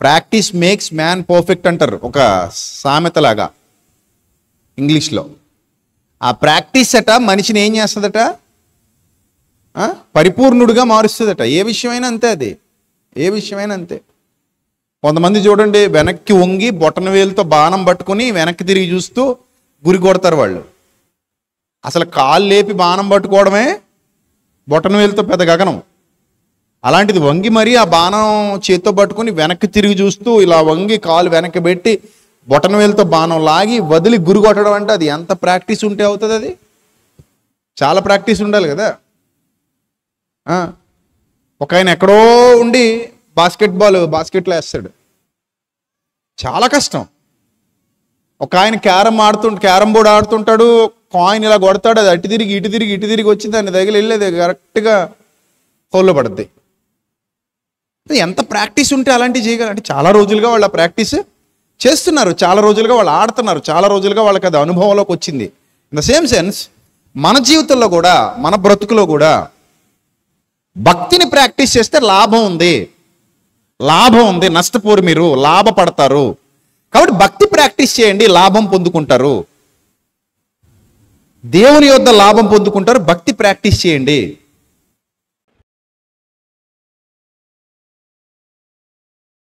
Practice makes man perfect అంటారు ఒక సామెతలాగా ఇంగ్లీష్లో. ఆ ప్రాక్టీస్ అట మనిషిని ఏం చేస్తుందట, పరిపూర్ణుడిగా మారుస్తుందట. ఏ విషయమైనా అంతే, అది ఏ విషయమైనా అంతే. కొంతమంది చూడండి, వెనక్కి వంగి బొటన వేలుతో బాణం పట్టుకుని వెనక్కి తిరిగి చూస్తూ గురి కొడతారు వాళ్ళు. అసలు కాలు లేపి బాణం పట్టుకోవడమే బొటన వేలుతో పెద్ద గగనం. అలాంటిది వంగి మరీ ఆ బాణం చేత్తో పట్టుకుని వెనక్కి తిరిగి చూస్తూ ఇలా వంగి కాలు వెనక్కి పెట్టి బొటన వేలుతో బాణం లాగి వదిలి గురి కొట్టడం అంటే అది ఎంత ప్రాక్టీస్ ఉంటే అవుతుంది? అది చాలా ప్రాక్టీస్ ఉండాలి కదా. ఒక ఆయన ఎక్కడో ఉండి బాస్కెట్లో వేస్తాడు, చాలా కష్టం. ఒక ఆయన క్యారమ్ బోర్డ్ ఆడుతుంటాడు, కాయిన్ ఇలా కొడతాడు, అది అటు తిరిగి ఇటు తిరిగి వచ్చి దాన్ని తగిలి వెళ్ళేది కరెక్ట్గా హోల్లో పడుద్ది. ఎంత ప్రాక్టీస్ ఉంటే అలాంటివి చేయగలరు అంటే చాలా రోజులుగా వాళ్ళు ఆ ప్రాక్టీస్ చేస్తున్నారు, చాలా రోజులుగా వాళ్ళు ఆడుతున్నారు, చాలా రోజులుగా వాళ్ళకి అది అనుభవంలోకి వచ్చింది. ఇన్ ద సేమ్ సెన్స్ మన జీవితంలో కూడా, మన బ్రతుకులో కూడా భక్తిని ప్రాక్టీస్ చేస్తే లాభం ఉంది, నష్టపోరు, మీరు లాభపడతారు. కాబట్టి భక్తి ప్రాక్టీస్ చేయండి, లాభం పొందుకుంటారు. దేవుని యొద్ద లాభం పొందుకుంటారు. భక్తి ప్రాక్టీస్ చేయండి.